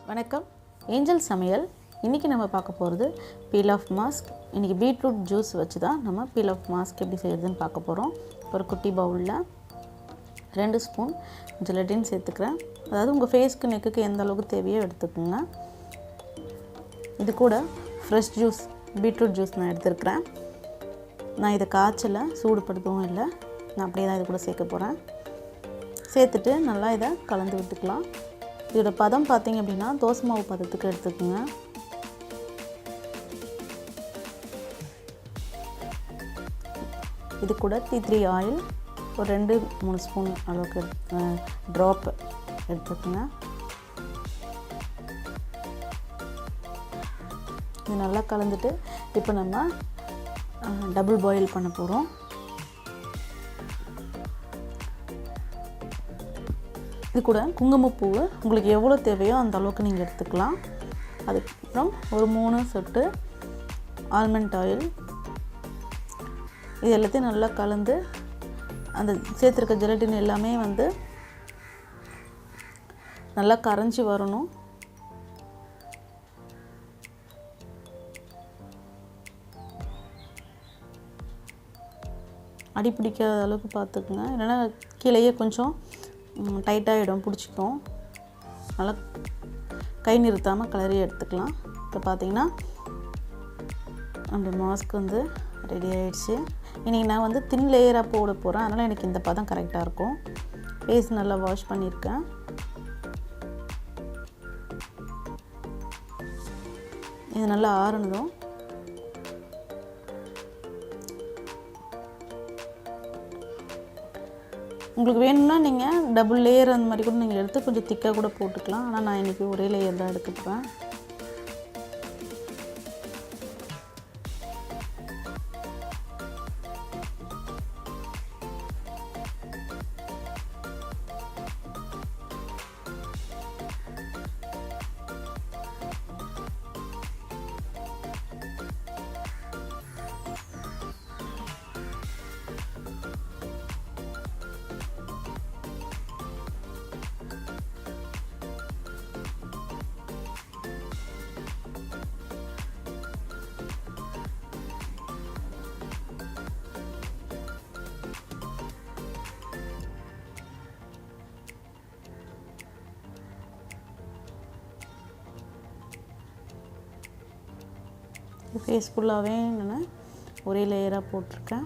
வணக்கம், ஏஞ்சல் சமையல். இன்றைக்கி நம்ம பார்க்க போகிறது பீல் ஆஃப் மாஸ்க். இன்றைக்கி பீட்ரூட் ஜூஸ் வச்சு தான் நம்ம பீல் ஆஃப் மாஸ்க் எப்படி செய்கிறதுன்னு பார்க்க போகிறோம். ஒரு குட்டி பவுலில் 2 ஸ்பூன் ஜெலட்டின் சேர்த்துக்கிறேன். அதாவது உங்கள் ஃபேஸ்க்கு நெக்குக்கு எந்த அளவுக்கு தேவையோ எடுத்துக்கோங்க. இது கூட ஃப்ரெஷ் ஜூஸ், பீட்ரூட் ஜூஸ் நான் எடுத்துருக்கிறேன். நான் இதை காய்ச்சலை சூடுபடுத்தவும் இல்லை, நான் அப்படியே தான் இது கூட சேர்க்க போகிறேன். சேர்த்துட்டு நல்லா இதை கலந்து விட்டுக்கலாம். இதோட பதம் பார்த்திங்க அப்படின்னா தோசை மாவு பதத்துக்கு எடுத்துக்கோங்க. இது கூட டீ 3 ஆயில் ஒரு 2-3 ஸ்பூன் அளவுக்கு ட்ராப் எடுத்துக்கோங்க. இது நல்லா கலந்துட்டு இப்போ நம்ம டபுள் பாயில் பண்ண போகிறோம். இது கூட குங்குமப்பூ உங்களுக்கு எவ்வளோ தேவையோ அந்த அளவுக்கு நீங்கள் எடுத்துக்கலாம். அதுக்கப்புறம் ஒரு 3 சொட்டு ஆல்மண்ட் ஆயில். இது எல்லாத்தையும் நல்லா கலந்து அந்த சேர்த்துருக்க ஜெலட்டின் எல்லாமே வந்து நல்லா கரைஞ்சி வரணும். அடி பிடிக்காத அளவுக்கு பார்த்துக்குங்க, இல்லைன்னா கீழேயே கொஞ்சம் டைட்டாகிடும், பிடிச்சிக்கும். நல்லா கை நிறுத்தாமல் கிளறி எடுத்துக்கலாம். இப்போ பார்த்திங்கன்னா அந்த மாஸ்க் வந்து ரெடி ஆகிடுச்சு. இன்றைக்கி நான் வந்து தின் லேயராக போட போகிறேன், அதனால் எனக்கு இந்த பதம் கரெக்டாக இருக்கும். ஃபேஸ் நல்லா வாஷ் பண்ணியிருக்கேன். இது நல்லா ஆறுனதும் உங்களுக்கு வேணும்னா நீங்கள் டபுள் லேயர் அந்த மாதிரி கூட நீங்கள் எடுத்து கொஞ்சம் திக்காக கூட போட்டுக்கலாம். ஆனால் நான் இன்றைக்கி ஒரே லேயர் தான் எடுத்துப்பேன். ஃபேஸ் ஃபுல்லாகவே நான் ஒரே லேயராக போட்டிருக்கேன்.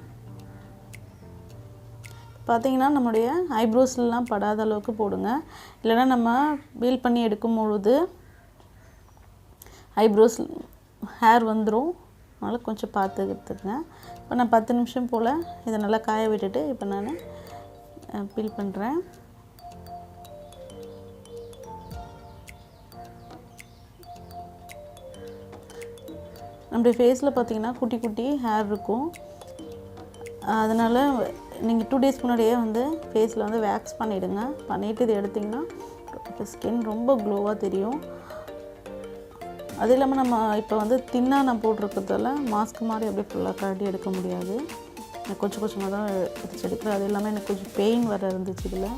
பார்த்திங்கன்னா நம்மளுடைய ஐப்ரோஸ்லாம் படாத அளவுக்கு போடுங்க, இல்லைன்னா நம்ம பீல் பண்ணி எடுக்கும் பொழுது ஐப்ரோஸ் ஹேர் வந்துடும். அதனால் கொஞ்சம் பார்த்து எடுத்துக்கங்க. இப்போ நான் 10 நிமிஷம் போல் இதை நல்லா காய விட்டுட்டு இப்போ நான் பீல் பண்ணுறேன். நம்முடைய ஃபேஸில் பார்த்திங்கன்னா குட்டி குட்டி ஹேர் இருக்கும். அதனால் நீங்கள் 2 டேஸ் முன்னாடியே வந்து ஃபேஸில் வந்து வேக்ஸ் பண்ணிவிடுங்க. பண்ணிவிட்டு இது எடுத்திங்கன்னா ஸ்கின் ரொம்ப க்ளோவாக தெரியும். அது இல்லாமல் நம்ம இப்போ வந்து தின்னாக நான் போட்டிருக்கிறதால மாஸ்க் மாதிரி அப்படியே ஃபுல்லாக கழட்டி எடுக்க முடியாது. நான் கொஞ்சம் கொஞ்சமாக தான் எடுக்கிறேன். அது இல்லாமல் எனக்கு கொஞ்சம் பெயின் வர இருந்துச்சு. இதில்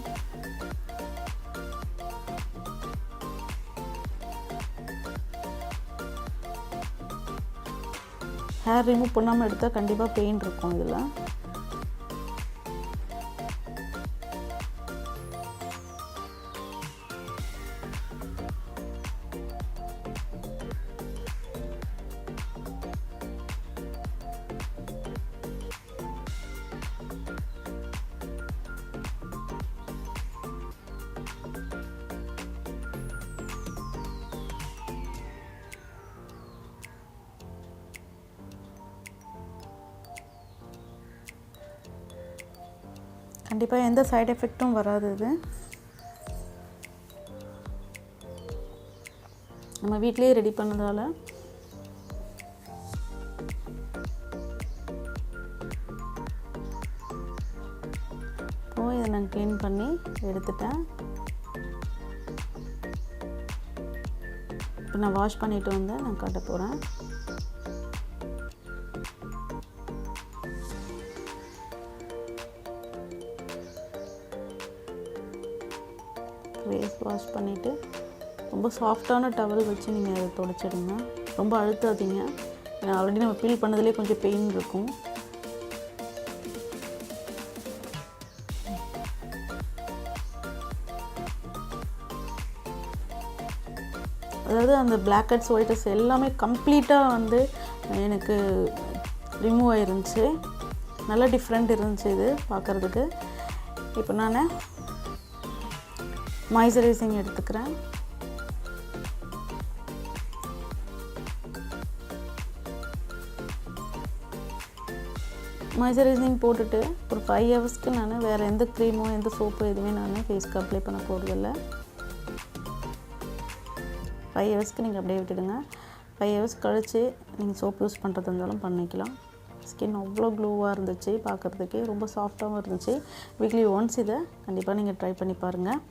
ஹேர் ரிமூவ் பண்ணாமல் எடுத்தால் கண்டிப்பாக பெயின் இருக்கும். இதில் கண்டிப்பாக எந்த சைடு எஃபெக்ட்டும் வராது. இது நம்ம வீட்டிலேயே ரெடி பண்ணதால் இப்போது இதை நான் க்ளீன் பண்ணி எடுத்துட்டேன். இப்போ நான் வாஷ் பண்ணிவிட்டு வந்து நான் காட்ட போகிறேன். ஃபேஸ் வாஷ் பண்ணிவிட்டு ரொம்ப சாஃப்டான டவல் வச்சு நீங்கள் அதை துடைச்சிடுங்க. ரொம்ப அழுத்தாதீங்க. ஏன்னா ஆல்ரெடி நம்ம பீல் பண்ணதுலேயே கொஞ்சம் பெயின் இருக்கும். அதாவது அந்த பிளாக் ஹெட்ஸ் ஒயிட் ஹெட்ஸ் எல்லாமே கம்ப்ளீட்டாக வந்து எனக்கு ரிமூவ் ஆயிருந்துச்சு. நல்ல டிஃப்ரெண்ட் இருந்துச்சு இது பார்க்குறதுக்கு. இப்போ நான் மாய்ஸ்சரைசிங் எடுத்துக்கிறேன். மாய்ஸ்சரைசிங் போட்டுட்டு ஒரு 5 ஹவர்ஸ்க்கு நான் வேறு எந்த க்ரீமோ எந்த சோப்போ எதுவுமே நான் ஃபேஸ்க்கு அப்ளை பண்ண போகிறதில்ல. 5 ஹவர்ஸ்க்கு நீங்கள் அப்படியே விட்டுடுங்க. 5 ஹவர்ஸ் கழித்து நீங்கள் சோப் யூஸ் பண்ணுறது இருந்தாலும் பண்ணிக்கலாம். ஸ்கின் அவ்வளோ க்ளோவாக இருந்துச்சு, பார்க்குறதுக்கே ரொம்ப சாஃப்டாகவும் இருந்துச்சு. வீக்லி ஒன்ஸ் இதை கண்டிப்பாக நீங்கள் ட்ரை பண்ணி பாருங்கள்.